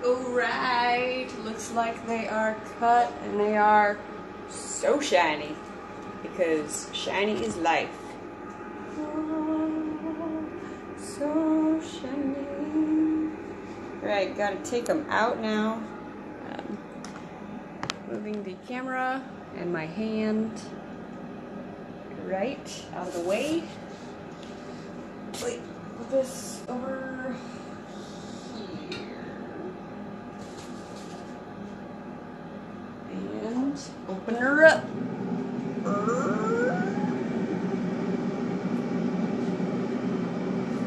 Alright, looks like they are cut and they are so shiny because shiny is life. Oh, so shiny. Alright, gotta take them out now. Moving the camera and my hand right out of the way. Wait, put this over here. And open her up.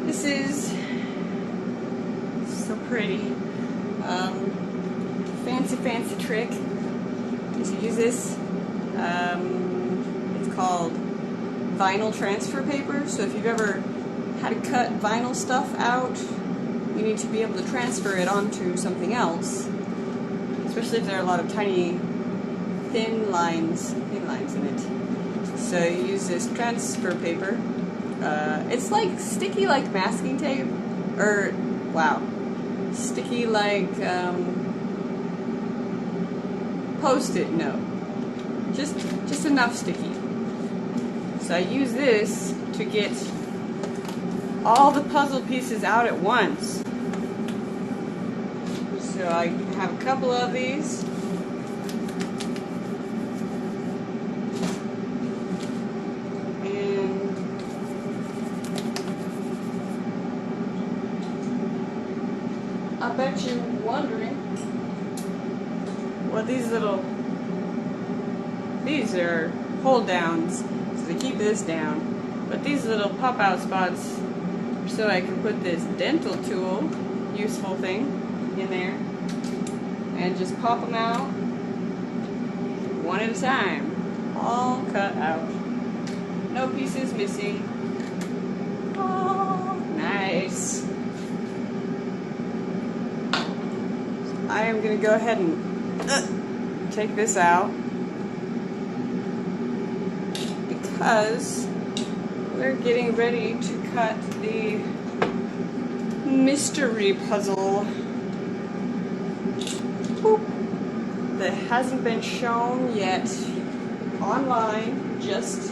This is so pretty. Fancy trick is to use this. It's called vinyl transfer paper. So if you've ever had to cut vinyl stuff out, you need to be able to transfer it onto something else, especially if there are a lot of tiny thin lines in it. So you use this transfer paper. It's like sticky like masking tape, or wow, sticky like Post-it note. Just enough sticky. So I use this to get all the puzzle pieces out at once. So I have a couple of these. And I bet you're wondering what these are hold downs, so they keep this down. But these little pop out spots are so I can put this dental tool, useful thing, in there and just pop them out one at a time, all cut out, no pieces missing. Oh, nice. So I am going to go ahead and take this out because we're getting ready to cut the mystery puzzle. Boop. That hasn't been shown yet online, just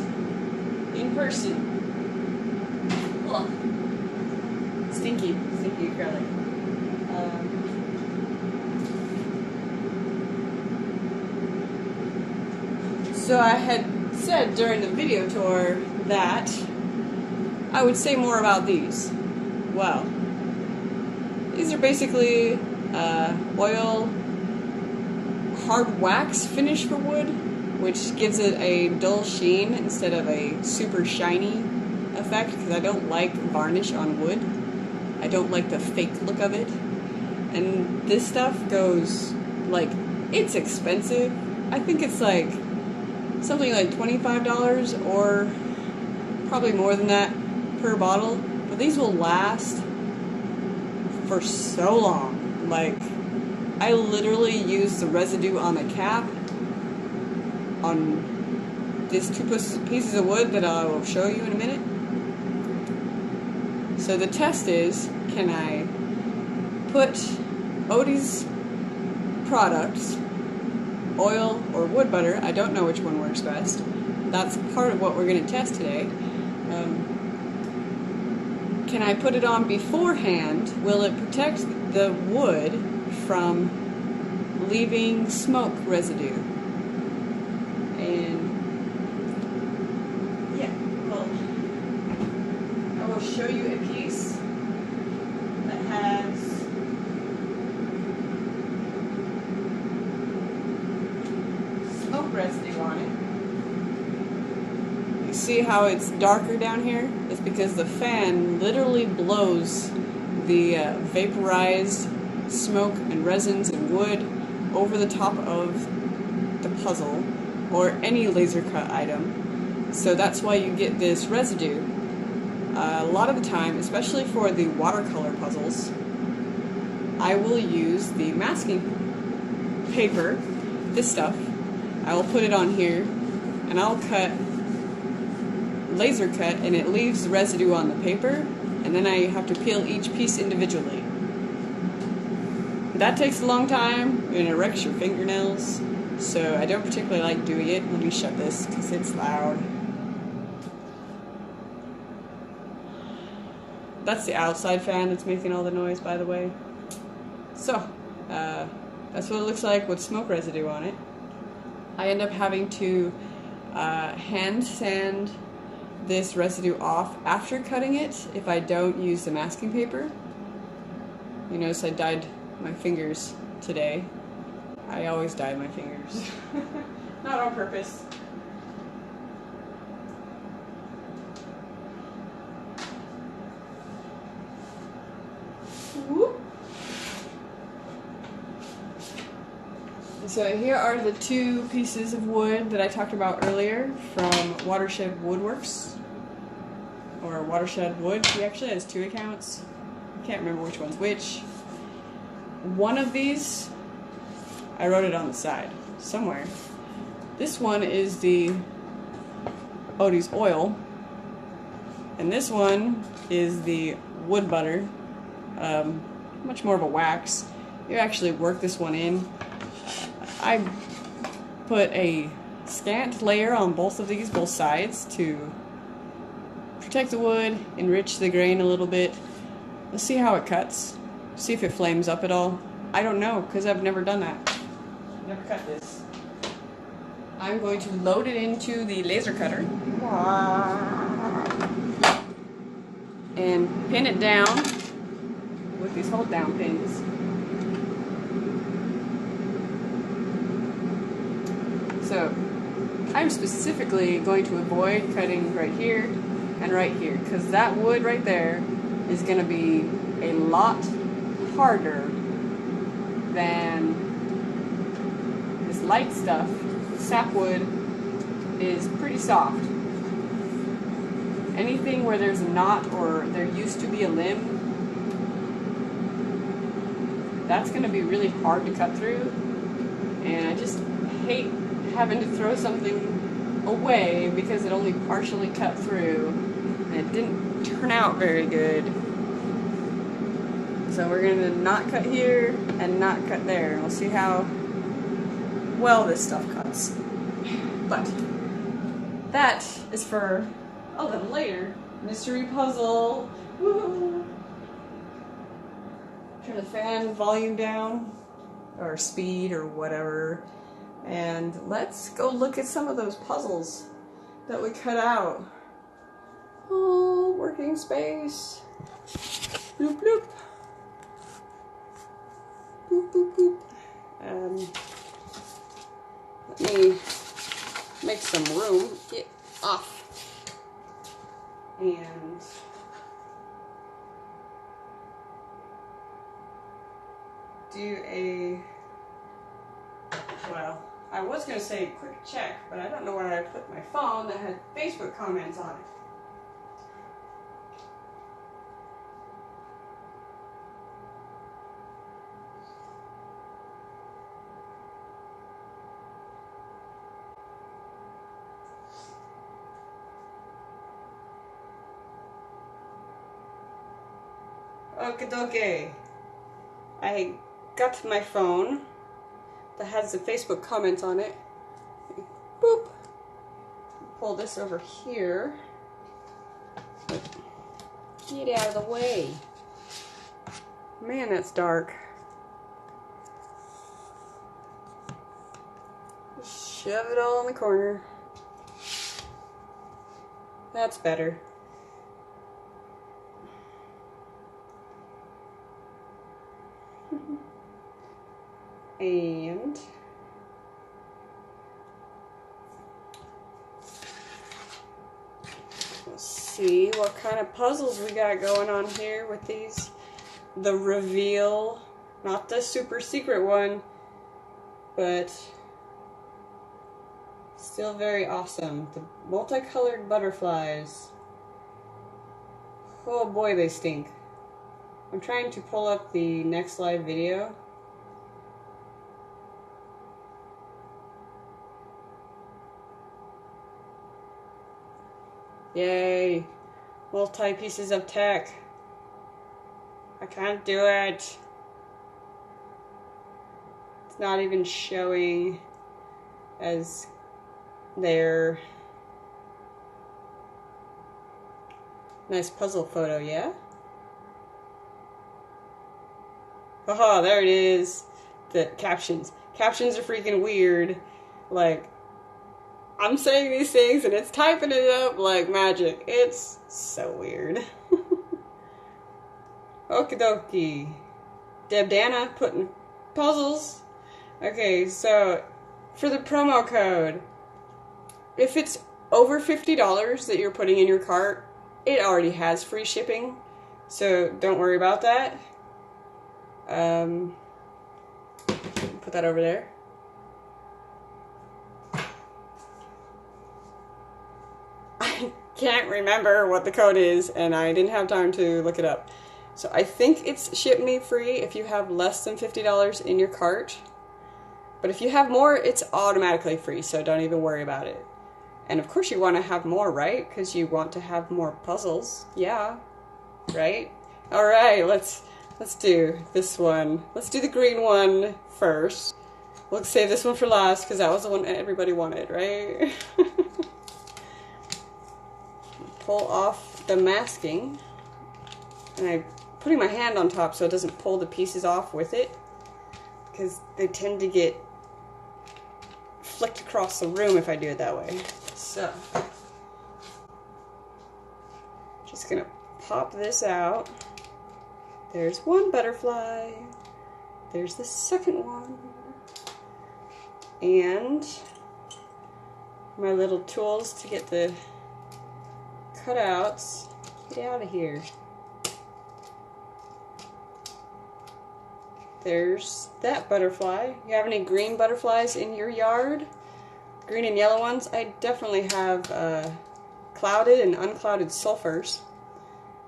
in person. Ugh. Stinky acrylic. So I had said during the video tour that I would say more about these. Well, these are basically oil hard wax finish for wood, which gives it a dull sheen instead of a super shiny effect, because I don't like varnish on wood. I don't like the fake look of it. And this stuff goes, like, it's expensive. I think it's like something like $25 or probably more than that per bottle. But these will last for so long. Like, I literally use the residue on the cap on these two pieces of wood that I will show you in a minute. So the test is, can I put Odie's products, oil or wood butter, I don't know which one works best. That's part of what we're going to test today. Can I put it on beforehand? Will it protect the wood from leaving smoke residue? And yeah, well, I will show you a piece that has smoke residue on it. You see how it's darker down here? It's because the fan literally blows the vaporized smoke and resins and wood over the top of the puzzle or any laser cut item. So that's why you get this residue. A lot of the time, especially for the watercolor puzzles, I will use the masking paper, this stuff. I will put it on here and I'll cut, laser cut, and it leaves the residue on the paper, and then I have to peel each piece individually. that takes a long time and it wrecks your fingernails. So I don't particularly like doing it. Let me shut this because it's loud. That's the outside fan that's making all the noise, by the way. So, that's what it looks like with smoke residue on it. I end up having to hand sand this residue off after cutting it if I don't use the masking paper. You notice I dyed my fingers today. I always dye my fingers. Not on purpose. Whoop. So here are the two pieces of wood that I talked about earlier from Watershed Woodworks, or Watershed Wood. He actually has two accounts. I can't remember which one's which. One of these, I wrote it on the side somewhere. This one is the Odie's oil, and this one is the wood butter. Much more of a wax. You actually work this one in. I put a scant layer on both of these, both sides, to protect the wood, enrich the grain a little bit. Let's see how it cuts. See if it flames up at all. I don't know, because I've never done that. I've never cut this. I'm going to load it into the laser cutter and pin it down with these hold down pins. So I'm specifically going to avoid cutting right here and right here, because that wood right there is going to be a lot harder than this light stuff. Sapwood is pretty soft. Anything where there's a knot or there used to be a limb, that's going to be really hard to cut through, and I just hate having to throw something away because it only partially cut through and it didn't turn out very good. So we're going to not cut here and not cut there, and we'll see how well this stuff cuts. But that is for a little later. Mystery puzzle. Woo-hoo. Turn the fan volume down, or speed, or whatever. And let's go look at some of those puzzles that we cut out. Oh, working space. Bloop, bloop. Boop, boop, boop. Let me make some room. Get off. And do a, well, I was going to say quick check, but I don't know where I put my phone that had Facebook comments on it. Okie dokie. I got my phone that has the Facebook comments on it. Boop. Pull this over here. Get out of the way. Man, that's dark. Just shove it all in the corner. That's better. And let's see what kind of puzzles we got going on here with these. The reveal, not the super secret one, but still very awesome. The multicolored butterflies. Oh boy, they stink. I'm trying to pull up the next live video. Yay! Multi-pieces of tech. I can't do it. It's not even showing as their nice puzzle photo, yeah? Haha, there it is. The captions. Captions are freaking weird. Like, I'm saying these things and it's typing it up like magic. It's so weird. Okie dokie. Debdana putting puzzles. Okay, so for the promo code, if it's over $50 that you're putting in your cart, it already has free shipping, so don't worry about that. Put that over there. I can't remember what the code is, and I didn't have time to look it up. So I think it's Ship Me Free if you have less than $50 in your cart. But if you have more, it's automatically free, so don't even worry about it. And of course you want to have more, right? Because you want to have more puzzles. Yeah. Right? Alright, let's do this one. Let's do the green one first. We'll save this one for last, because that was the one everybody wanted, right? Pull off the masking. And I'm putting my hand on top so it doesn't pull the pieces off with it, because they tend to get flicked across the room if I do it that way. So, just gonna pop this out. There's one butterfly. There's the second one. And my little tools to get the cutouts. Get out of here. There's that butterfly. You have any green butterflies in your yard? Green and yellow ones? I definitely have clouded and unclouded sulfurs,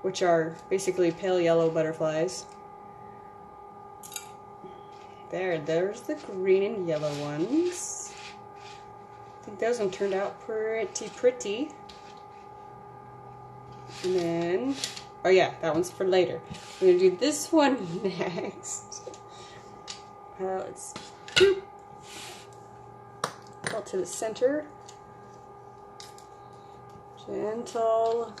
which are basically pale yellow butterflies. There's the green and yellow ones. I think those one turned out pretty. And then, oh yeah, that one's for later. I'm gonna do this one next. Let's pull to the center. Gentle.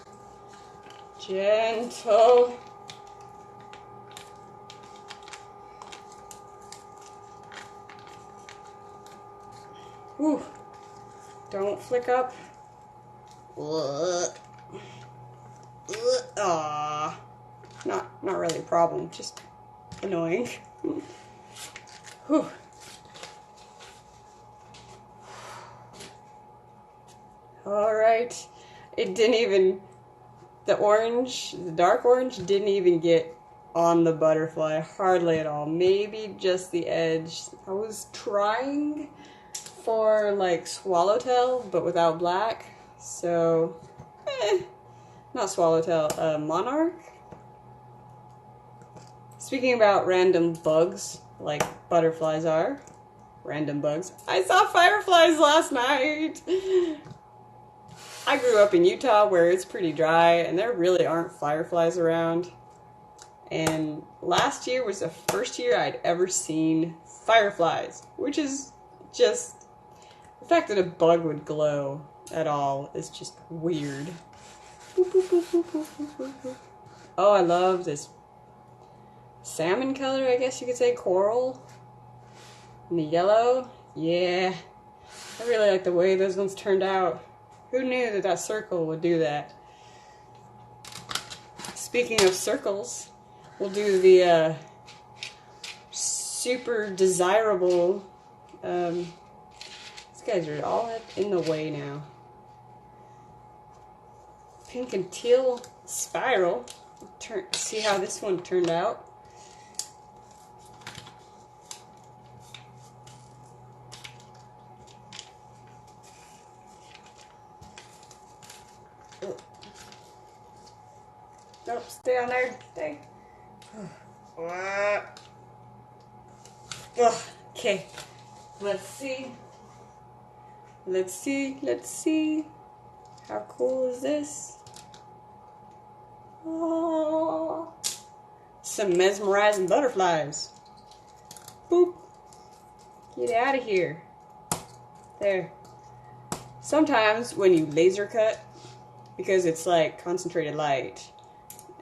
Ooh, don't flick up. Ah, not really a problem, just annoying. Whew. All right, it didn't even, the dark orange didn't even get on the butterfly, hardly at all. Maybe just the edge. I was trying for like swallowtail, but without black, so, not swallowtail, monarch. Speaking about random bugs, like butterflies are, random bugs, I saw fireflies last night. I grew up in Utah where it's pretty dry and there really aren't fireflies around. And last year was the first year I'd ever seen fireflies, which is just, the fact that a bug would glow at all is just weird. Oh, I love this salmon color, I guess you could say, coral. And the yellow, yeah. I really like the way those ones turned out. Who knew that circle would do that? Speaking of circles, we'll do the super desirable, these guys are all in the way now. Pink and teal spiral. See how this one turned out. Nope, stay on there. Stay. Okay. Let's see. How cool is this? Oh, some mesmerizing butterflies. Boop. Get out of here. There. Sometimes when you laser cut, because it's like concentrated light,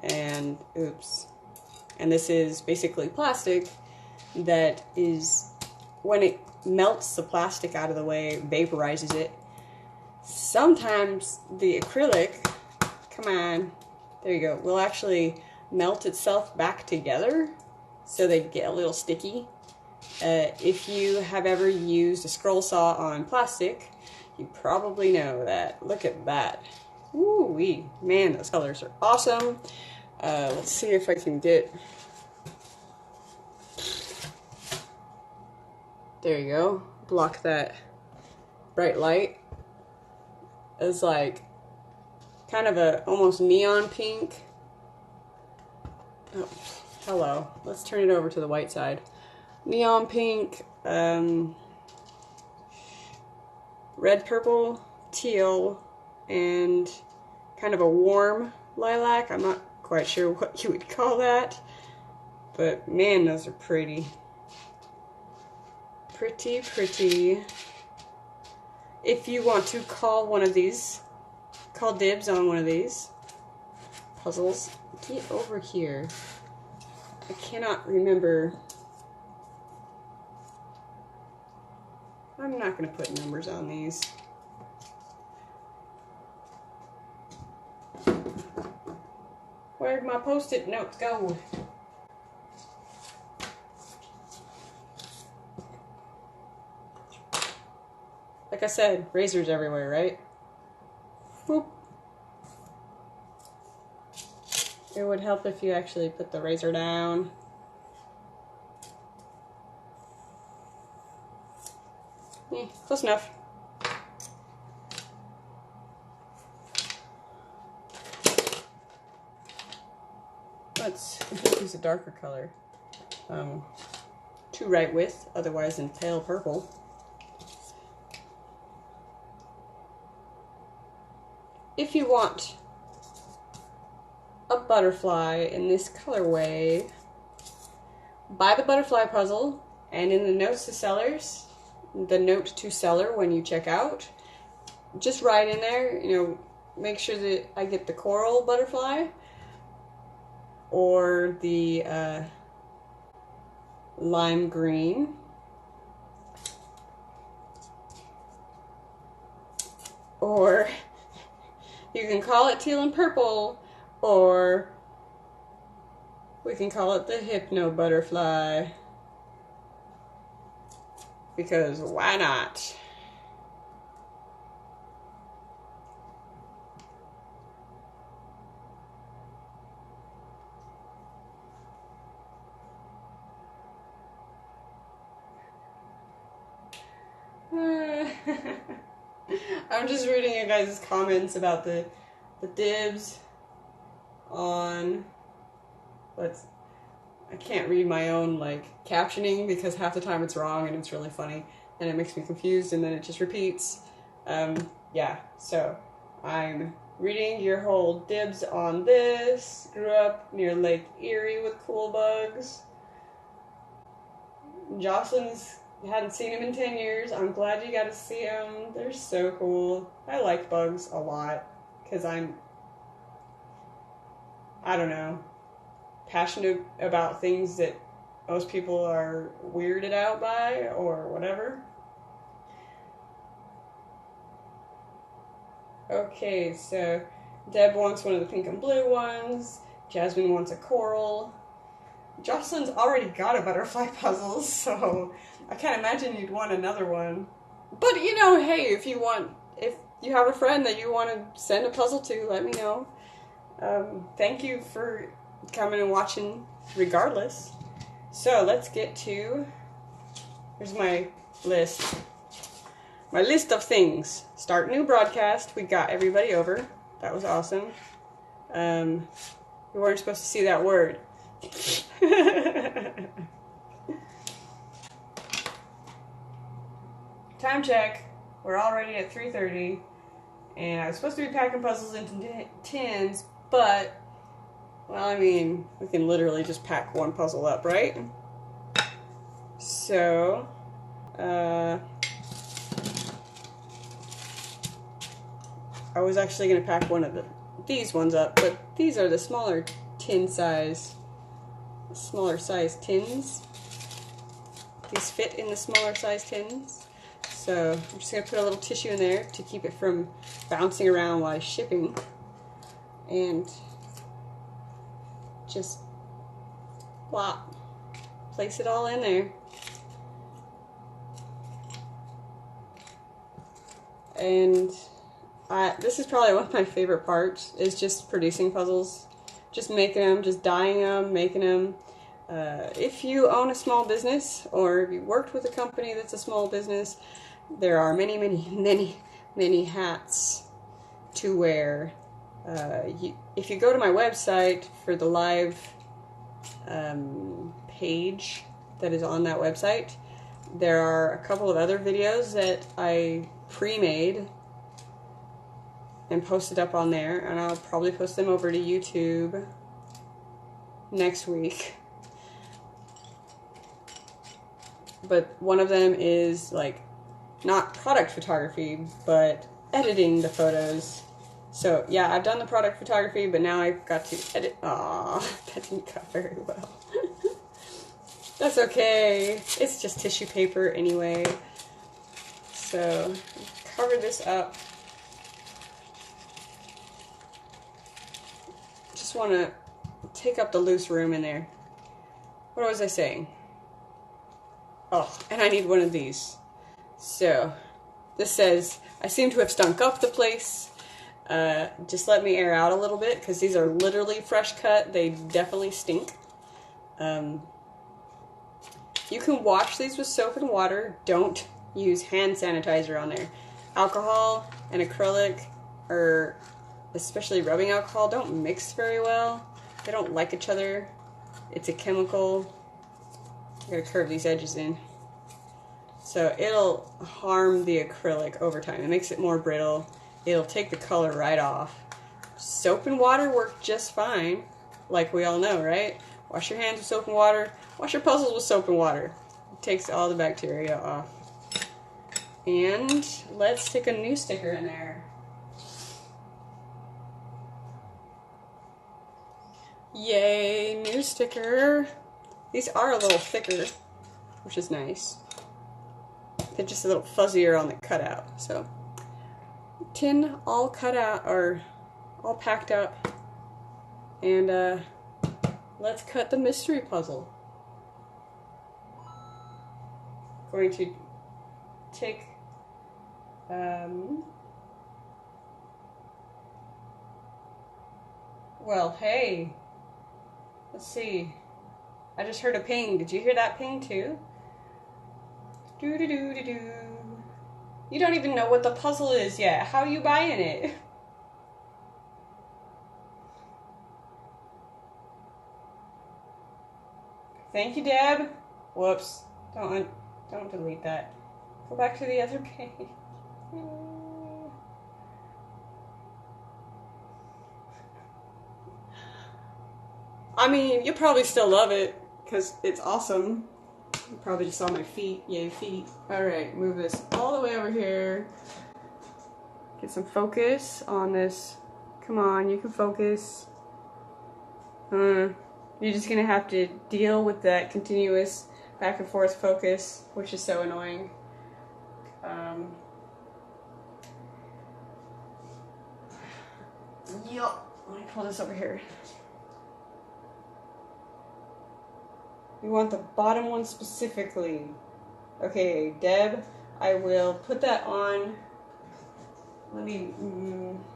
and oops, and this is basically plastic that is, when it melts the plastic out of the way, vaporizes it, sometimes the acrylic, come on, there you go, will actually melt itself back together so they get a little sticky. If you have ever used a scroll saw on plastic, you probably know that. Look at that. Woo-wee. Man, those colors are awesome. Let's see if I can get... There you go. Block that bright light. It's like kind of a almost neon pink. Oh, hello. Let's turn it over to the white side. Neon pink, red, purple, teal, and kind of a warm lilac. I'm not quite sure what you would call that, but man, those are pretty. Pretty, pretty. If you want to call one of these, call dibs on one of these puzzles, get over here. I cannot remember. I'm not going to put numbers on these. Where'd my post-it notes go? Like I said, razors everywhere, right? Boop. It would help if you actually put the razor down. Close enough. Let's use a darker color. To write with, otherwise in pale purple. If you want a butterfly in this colorway, buy the butterfly puzzle, and in the notes to sellers, the note to seller when you check out, just write in there, you know, make sure that I get the coral butterfly or the lime green, or you can call it teal and purple, or we can call it the hypno butterfly. Because why not? I'm just reading you guys' comments about the dibs on, I can't read my own like captioning because half the time it's wrong and it's really funny and it makes me confused and then it just repeats. Yeah, so I'm reading your whole dibs on this. Grew up near Lake Erie with cool bugs. Jocelyn's hadn't seen him in 10 years. I'm glad you got to see them. They're so cool. I like bugs a lot because I don't know, passionate about things that most people are weirded out by or whatever. Okay, so Deb wants one of the pink and blue ones. Jasmine wants a coral. Jocelyn's already got a butterfly puzzle, so I can't imagine you'd want another one. But you know, hey, if you have a friend that you want to send a puzzle to, let me know. Thank you for coming and watching regardless. So let's get to, here's my list. My list of things. Start new broadcast. We got everybody over. That was awesome. We weren't supposed to see that word. Time check. We're already at 3:30. And I was supposed to be packing puzzles into tins, but, well, I mean, we can literally just pack one puzzle up, right? So, I was actually going to pack one of these ones up, but these are the smaller tin size, smaller size tins. These fit in the smaller size tins. So I'm just going to put a little tissue in there to keep it from bouncing around while shipping. And just plop, place it all in there. And this is probably one of my favorite parts, is just producing puzzles. Just making them, just dyeing them, making them. If you own a small business, or if you worked with a company that's a small business, there are many, many, many, many hats to wear. If you go to my website for the live page that is on that website, there are a couple of other videos that I pre-made and posted up on there, and I'll probably post them over to YouTube next week. But one of them is like not product photography, but editing the photos. So yeah, I've done the product photography, but now I've got to edit. Aw, that didn't go very well. That's okay. It's just tissue paper anyway. So cover this up. Just want to take up the loose room in there. What was I saying? Oh, and I need one of these. So this says, I seem to have stunk up the place. Just let me air out a little bit, because these are literally fresh cut. They definitely stink. You can wash these with soap and water. Don't use hand sanitizer on there. Alcohol and acrylic, or especially rubbing alcohol, don't mix very well. They don't like each other. It's a chemical. I gotta curve these edges in. So it'll harm the acrylic over time. It makes it more brittle. It'll take the color right off. Soap and water work just fine, like we all know, right? Wash your hands with soap and water. Wash your puzzles with soap and water. It takes all the bacteria off. And let's stick a new sticker in there. Yay, new sticker. These are a little thicker, which is nice. They're just a little fuzzier on the cutout. So, tin all cut out, or all packed up. And let's cut the mystery puzzle. Going to take well, hey, let's see. I just heard a ping. Did you hear that ping too? Do-do-do-do-do. You don't even know what the puzzle is yet. How are you buying it? Thank you, Deb. Whoops. Don't delete that. Go back to the other page. I mean, you probably still love it, because it's awesome. You probably just saw my feet. Yay, feet. Alright, move this all the way over here. Get some focus on this. Come on, you can focus. You're just gonna have to deal with that continuous back and forth focus, which is so annoying. Yup. Let me pull this over here. We want the bottom one specifically. Okay, Deb, I will put that on. Let me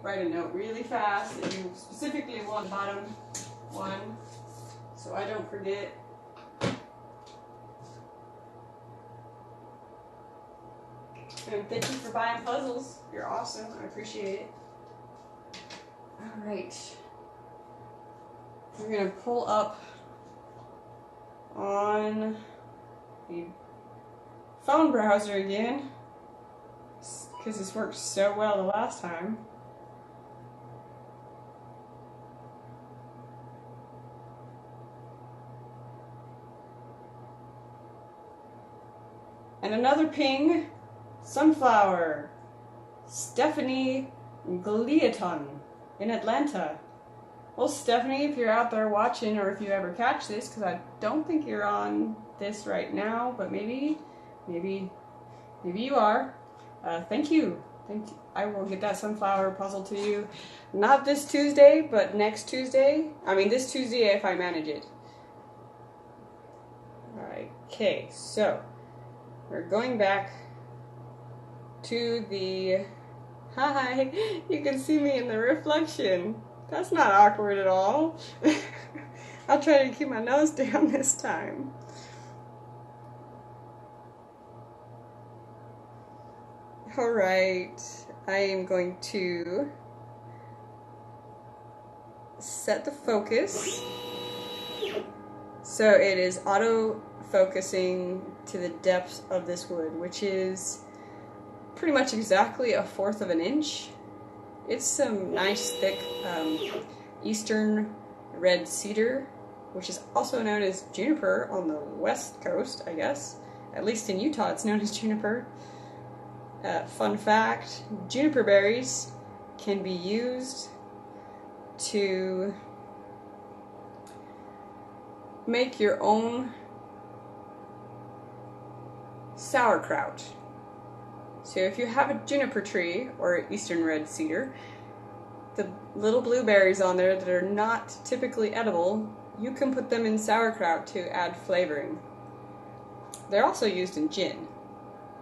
write a note really fast that you specifically want the bottom one, so I don't forget. And thank you for buying puzzles. You're awesome. I appreciate it. Alright. We're going to pull up on the phone browser again, because this worked so well the last time. And another ping, sunflower, Stephanie Gliaton in Atlanta. Well, Stephanie, if you're out there watching, or if you ever catch this, because I don't think you're on this right now, but maybe you are. Thank you. I will get that sunflower puzzle to you. Not this Tuesday, but next Tuesday. I mean, this Tuesday if I manage it. Alright, okay, so we're going back to the... Hi, you can see me in the reflection. That's not awkward at all. I'll try to keep my nose down this time. Alright, I am going to set the focus. So it is auto-focusing to the depth of this wood, which is pretty much exactly 1/4 of an inch. It's some nice thick eastern red cedar, which is also known as juniper on the west coast, I guess. At least in Utah it's known as juniper. Fun fact, juniper berries can be used to make your own sauerkraut. So if you have a juniper tree or eastern red cedar, the little blueberries on there that are not typically edible, you can put them in sauerkraut to add flavoring. They're also used in gin,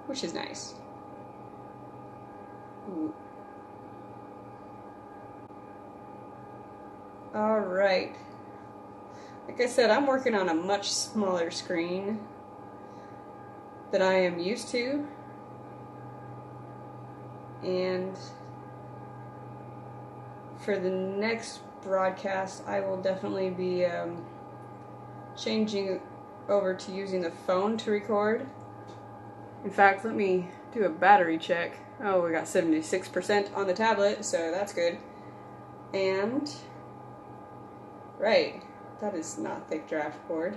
which is nice. Ooh. Alright. Like I said, I'm working on a much smaller screen than I am used to. And for the next broadcast, I will definitely be changing over to using the phone to record. In fact, let me do a battery check. Oh, we got 76% on the tablet, so that's good. And, right, that is not thick draft board.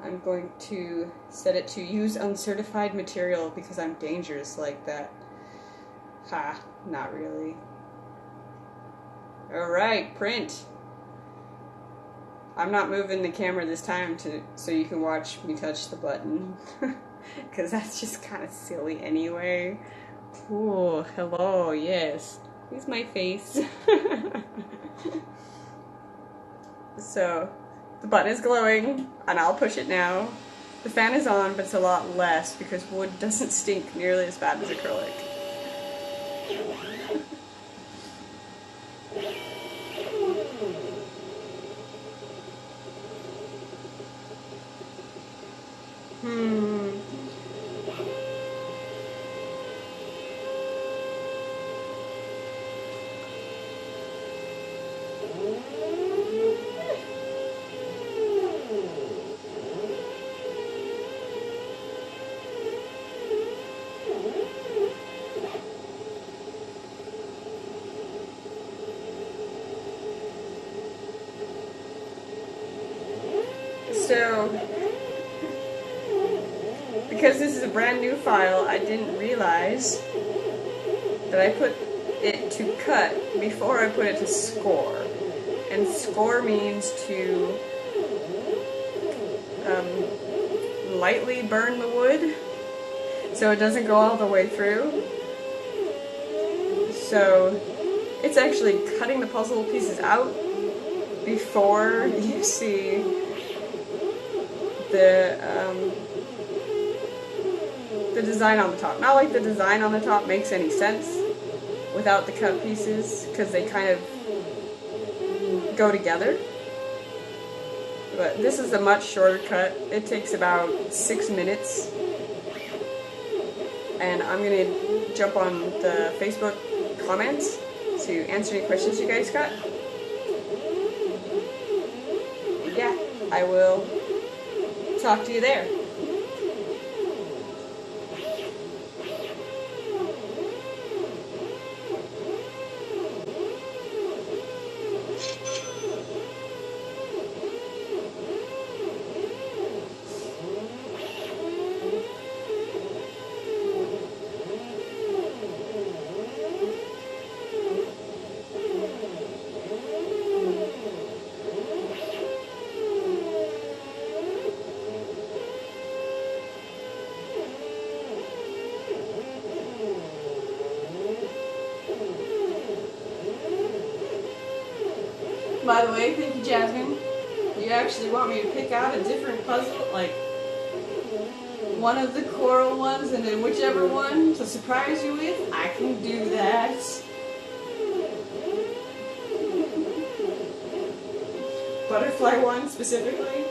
I'm going to set it to use uncertified material because I'm dangerous like that. Ha, not really. Alright, print. I'm not moving the camera this time so you can watch me touch the button. Because that's just kind of silly anyway. Ooh, hello, yes. Here's my face. So, the button is glowing, and I'll push it now. The fan is on, but it's a lot less because wood doesn't stink nearly as bad as acrylic. So, because this is a brand new file, I didn't realize that I put it to cut before I put it to score. And score means to lightly burn the wood so it doesn't go all the way through. So it's actually cutting the puzzle pieces out before you see the design on the top. Not like the design on the top makes any sense without the cut pieces, because they kind of go together. But this is a much shorter cut. It takes about 6 minutes. And I'm going to jump on the Facebook comments to answer any questions you guys got. Yeah, I will talk to you there. by the way, thank you, Jasmine. You actually want me to pick out a different puzzle, like one of the coral ones, and then whichever one to surprise you with, I can do that. Butterfly one specifically.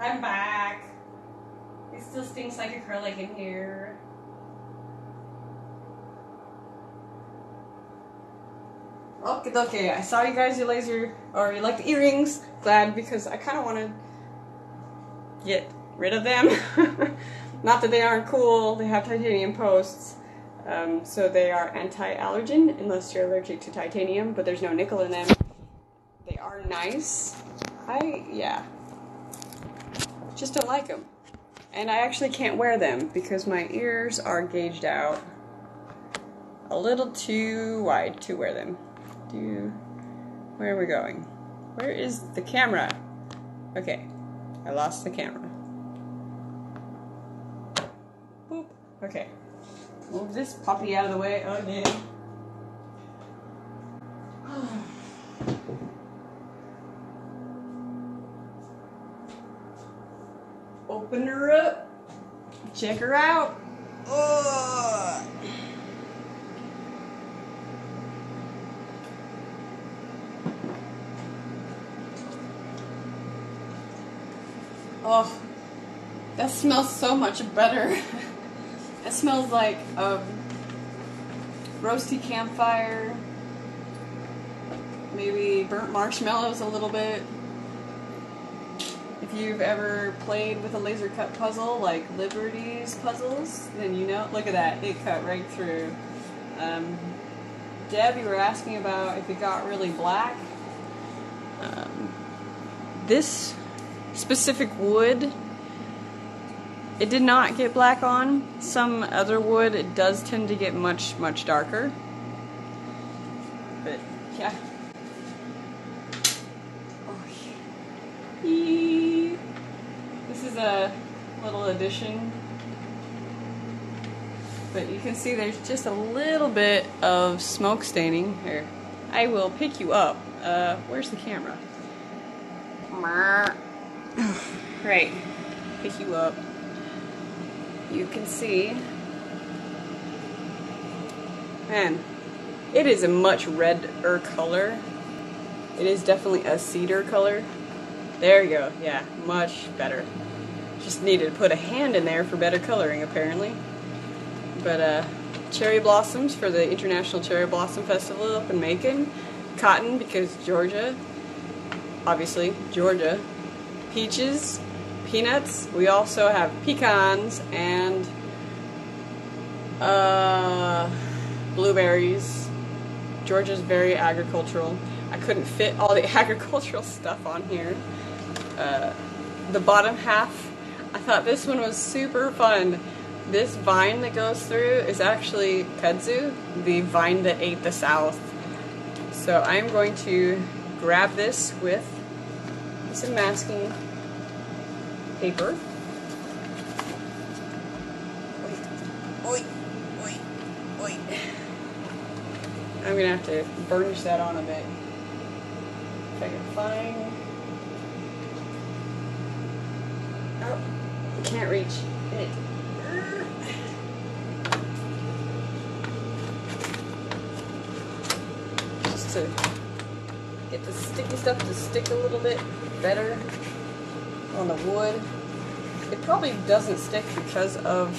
I'm back. It still stinks like acrylic in here. Okay, I saw you guys, you laser, or you like the earrings. Glad, because I kind of want to get rid of them. Not that they aren't cool, they have titanium posts. So they are anti-allergen unless you're allergic to titanium, but there's no nickel in them. They are nice. Yeah. Just don't like them. And I actually can't wear them because my ears are gauged out a little too wide to wear them. Where are we going? Where is the camera? Okay, I lost the camera. Boop. Okay, move this puppy out of the way again. Open her up. Check her out. Ugh. Oh, that smells so much better. It smells like roasty campfire, maybe burnt marshmallows a little bit. If you've ever played with a laser cut puzzle, like Liberty's puzzles, then you know, look at that, it cut right through. Deb, you were asking about if it got really black. This specific wood, it did not get black on. Some other wood, it does tend to get much, much darker. But, yeah. Oh, yeah. This is a little addition. But you can see there's just a little bit of smoke staining. Here, I will pick you up. Where's the camera? Right, pick you up. You can see, man, it is a much redder color. It is definitely a cedar color. There you go, yeah, much better. Just needed to put a hand in there for better coloring, apparently. But cherry blossoms for the International Cherry Blossom Festival up in Macon. Cotton, because Georgia, obviously, Georgia. Peaches, peanuts. We also have pecans and blueberries. Georgia's very agricultural. I couldn't fit all the agricultural stuff on here. The bottom half, I thought this one was super fun. This vine that goes through is actually kudzu, the vine that ate the South. So I'm going to grab this with some masking paper. Wait. I'm gonna have to burnish that on a bit. If I can find. Oh, can't reach it. Just to get the sticky stuff to stick a little bit better on the wood. It probably doesn't stick because of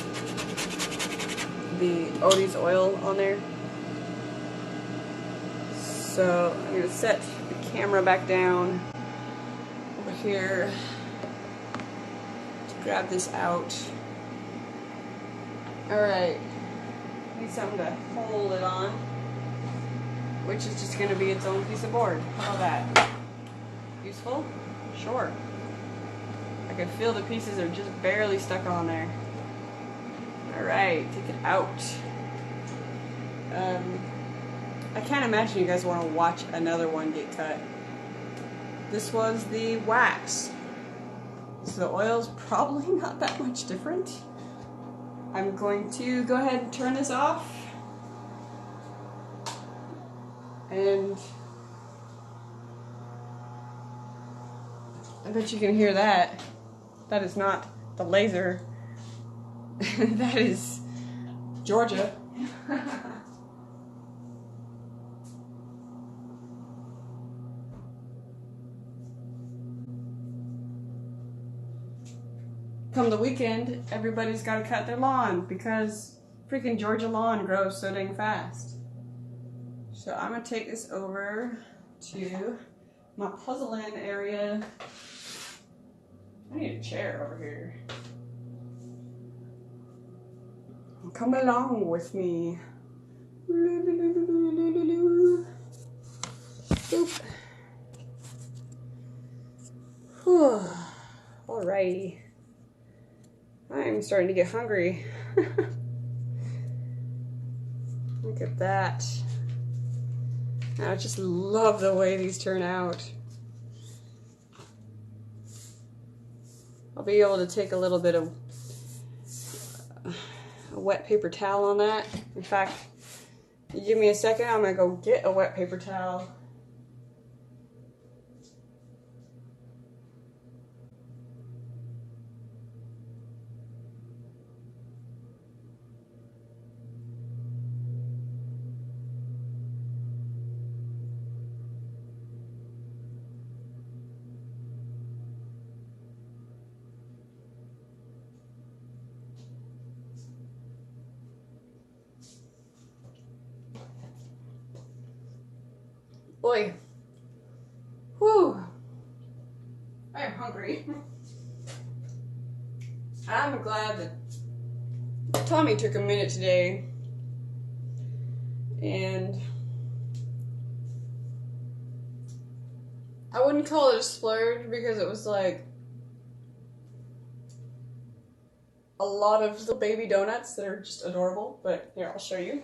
the Odie's oil on there. So I'm going to set the camera back down over here to grab this out. Alright, need something to hold it on, which is just going to be its own piece of board. How about that? Useful? Sure. I can feel the pieces are just barely stuck on there. Alright, take it out. I can't imagine you guys want to watch another one get cut. This was the wax. So the oil's probably not that much different. I'm going to go ahead and turn this off. And I bet you can hear that. That is not the laser. That is Georgia. Come the weekend, everybody's got to cut their lawn because freaking Georgia lawn grows so dang fast. So I'm going to take this over to my puzzle-in area. I need a chair over here. Come along with me. Boop. Whew. Alrighty. I'm starting to get hungry. Look at that. I just love the way these turn out. I'll be able to take a little bit of a wet paper towel on that. In fact, you give me a second, I'm gonna go get a wet paper towel. Boy, whew, I am hungry. I'm glad that Tommy took a minute today and I wouldn't call it a splurge because it was like a lot of little baby donuts that are just adorable, but here, I'll show you.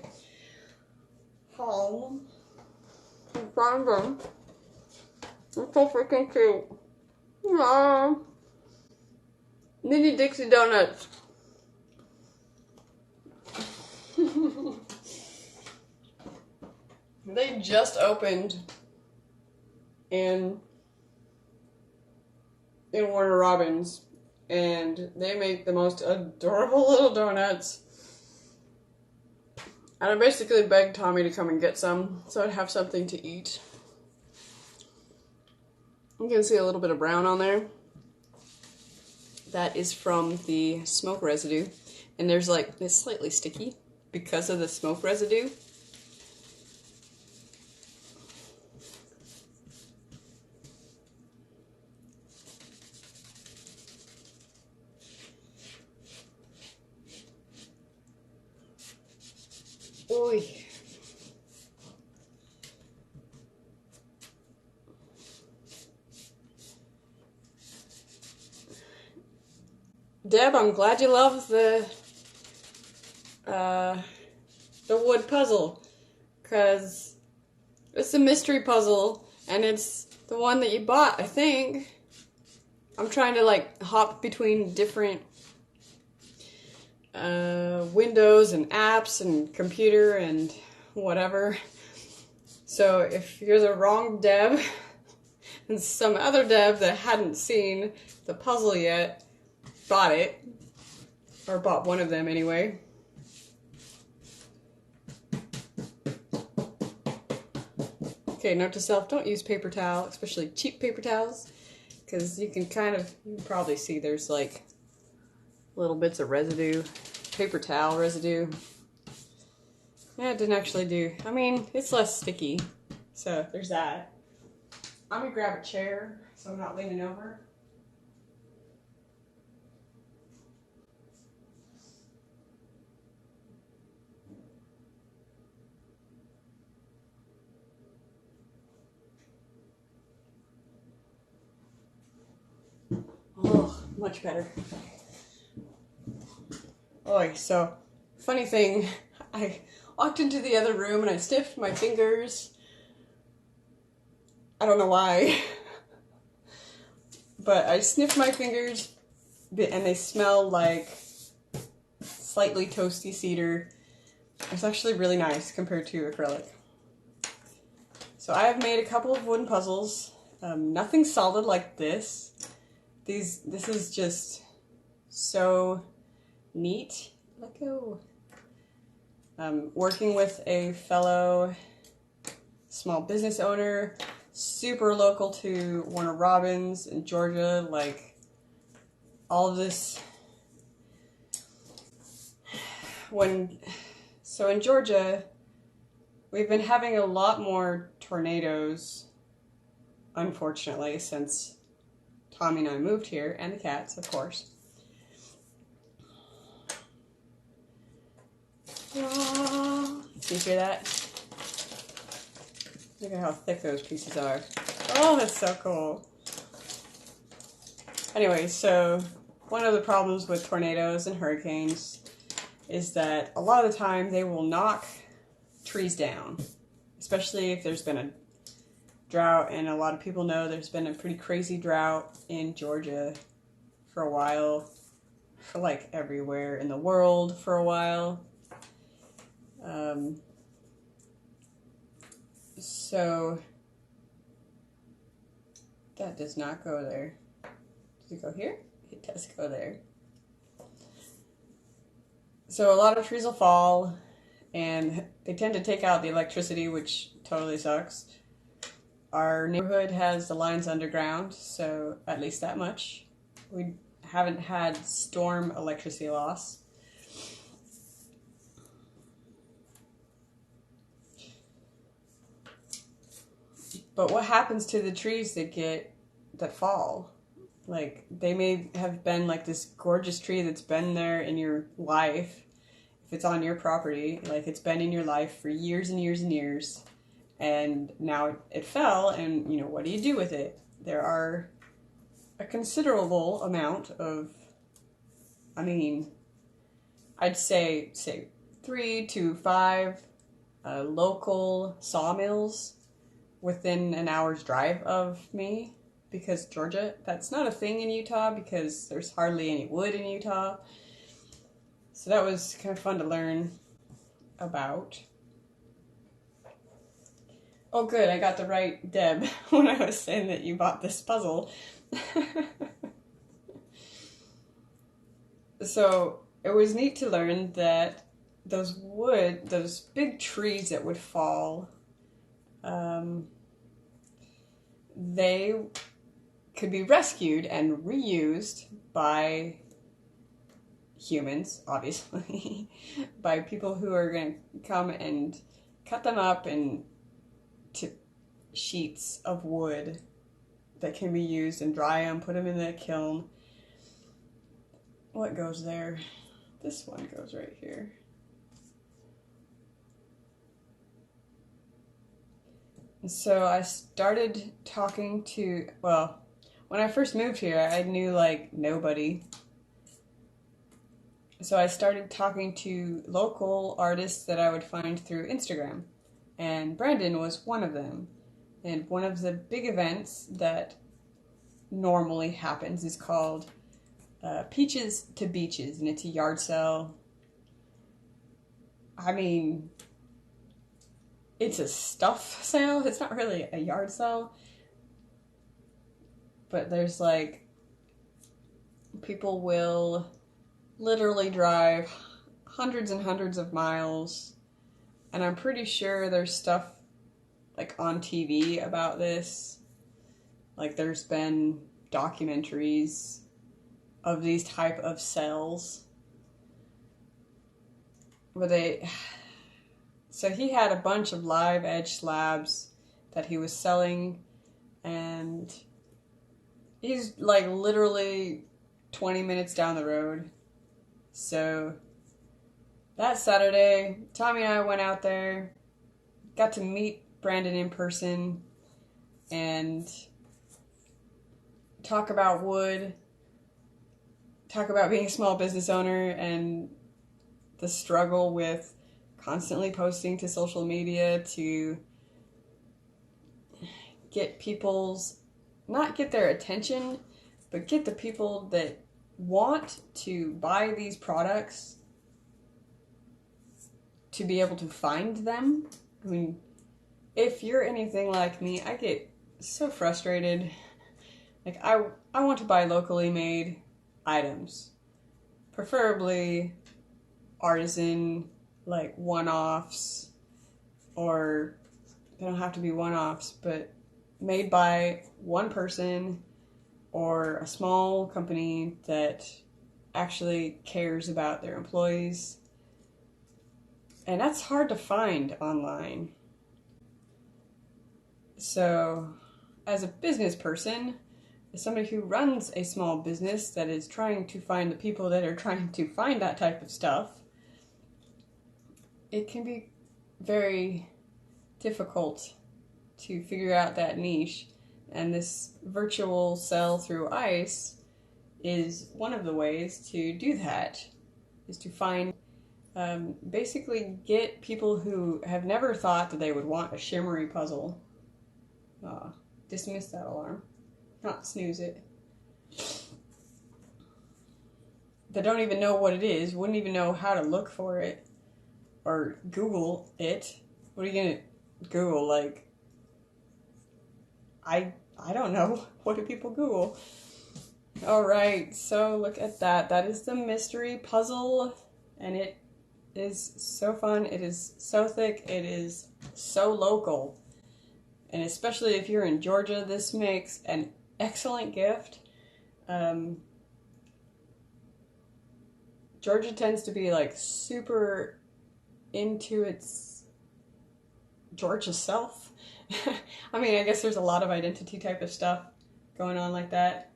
Oh. I found them. They're so freaking cute. Aww. Mini Dixie Donuts. They just opened in Warner Robins, and they make the most adorable little donuts. And I basically begged Tommy to come and get some so I'd have something to eat. You can see a little bit of brown on there. That is from the smoke residue. And there's like, it's slightly sticky because of the smoke residue. Oy. Deb, I'm glad you love the wood puzzle, because it's a mystery puzzle, and it's the one that you bought, I think. I'm trying to like hop between different windows and apps and computer and whatever. So if you're the wrong Deb and some other Deb that hadn't seen the puzzle yet bought it, or bought one of them anyway. Okay, note to self, don't use paper towel, especially cheap paper towels, because you can probably see there's like little bits of residue, paper towel residue. Yeah, it didn't actually do, I mean, it's less sticky, so there's that. I'm gonna grab a chair so I'm not leaning over. Oh, much better. Oh, so, funny thing, I walked into the other room and I sniffed my fingers. I don't know why, but I sniffed my fingers and they smell like slightly toasty cedar. It's actually really nice compared to acrylic. So I have made a couple of wooden puzzles. Nothing solid like this. This is just so neat. Let go. Working with a fellow small business owner, super local to Warner Robins in Georgia, like all of this. So in Georgia, we've been having a lot more tornadoes, unfortunately, since Tommy and I moved here, and the cats, of course. Oh, do you hear that? Look at how thick those pieces are. Oh, that's so cool. Anyway, so one of the problems with tornadoes and hurricanes is that a lot of the time they will knock trees down, especially if there's been a drought, and a lot of people know there's been a pretty crazy drought in Georgia for a while, for like everywhere in the world for a while. So that does not go there. Does it go here? It does go there. So a lot of trees will fall, and they tend to take out the electricity, which totally sucks. Our neighborhood has the lines underground, so at least that much. We haven't had storm electricity loss. But what happens to the trees that fall? Like, they may have been like this gorgeous tree that's been there in your life. If it's on your property, like it's been in your life for years and years and years. And now it fell, and what do you do with it? There are a considerable amount of, I'd say 3 to 5 local sawmills within an hour's drive of me, because Georgia, that's not a thing in Utah because there's hardly any wood in Utah. So that was kind of fun to learn about. Oh good, I got the right Deb when I was saying that you bought this puzzle. So it was neat to learn that those big trees that would fall, they could be rescued and reused by humans, obviously, by people who are going to come and cut them up into sheets of wood that can be used and dry them, put them in the kiln. What goes there? This one goes right here. So I started talking to, when I first moved here, I knew like nobody. So I started talking to local artists that I would find through Instagram. And Brandon was one of them. And one of the big events that normally happens is called Peaches to Beaches, and it's a yard sale. It's a stuff sale. It's not really a yard sale. But there's like, people will literally drive hundreds and hundreds of miles. And I'm pretty sure there's stuff like on TV about this. Like there's been documentaries of these type of sales. So he had a bunch of live edge slabs that he was selling, and he's like literally 20 minutes down the road. So that Saturday, Tommy and I went out there, got to meet Brandon in person, and talk about wood, talk about being a small business owner and the struggle with constantly posting to social media to get not get their attention, but get the people that want to buy these products to be able to find them. If you're anything like me, I get so frustrated. Like, I want to buy locally made items, preferably artisan, like one-offs, or they don't have to be one-offs, but made by one person or a small company that actually cares about their employees. And that's hard to find online. So, as a business person, as somebody who runs a small business that is trying to find the people that are trying to find that type of stuff, it can be very difficult to figure out that niche, and this virtual cell through ice is one of the ways to do that, is to find, basically get people who have never thought that they would want a shimmery puzzle. Dismiss that alarm, not snooze it. That don't even know what it is, wouldn't even know how to look for it, or Google it. What are you gonna Google? Like, I don't know. What do people Google? Alright, so look at that. That is the mystery puzzle, and it is so fun. It is so thick. It is so local. And especially if you're in Georgia, this makes an excellent gift. Georgia tends to be like super into its Georgia self. I mean, I guess there's a lot of identity type of stuff going on like that.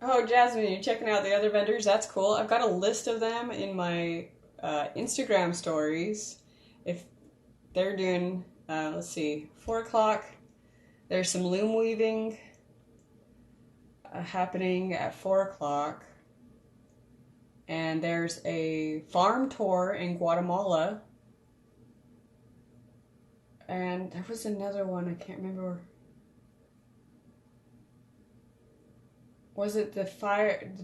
Oh, Jasmine, you're checking out the other vendors. That's cool. I've got a list of them in my Instagram stories. If they're doing, let's see, 4 o'clock. There's some loom weaving happening at 4 o'clock. And there's a farm tour in Guatemala. And there was another one, I can't remember. Was it the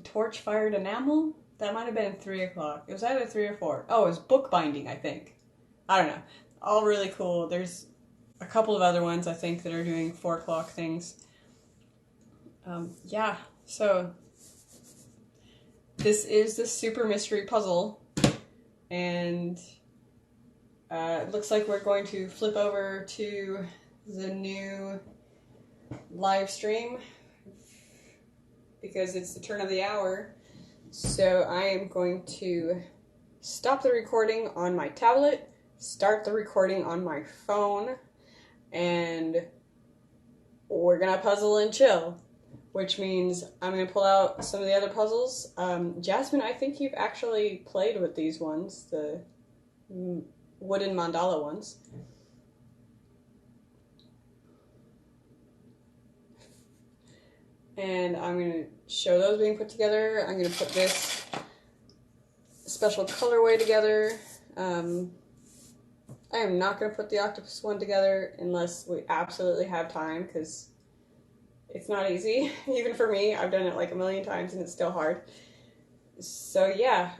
torch fired enamel? That might have been 3 o'clock. It was either 3 or 4. Oh, it was bookbinding, I think. I don't know. All really cool. There's a couple of other ones, I think, that are doing 4 o'clock things. Yeah, so this is the Super Mystery Puzzle, and it looks like we're going to flip over to the new live stream because it's the turn of the hour. So I am going to stop the recording on my tablet, start the recording on my phone, and we're gonna puzzle and chill, which means I'm gonna pull out some of the other puzzles. Jasmine, I think you've actually played with these ones, the wooden mandala ones. And I'm going to show those being put together. I'm going to put this special colorway together. I am not going to put the octopus one together unless we absolutely have time, because it's not easy. Even for me, I've done it like a million times and it's still hard. So yeah,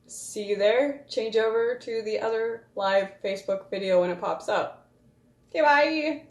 see you there. Change over to the other live Facebook video when it pops up. Okay, bye!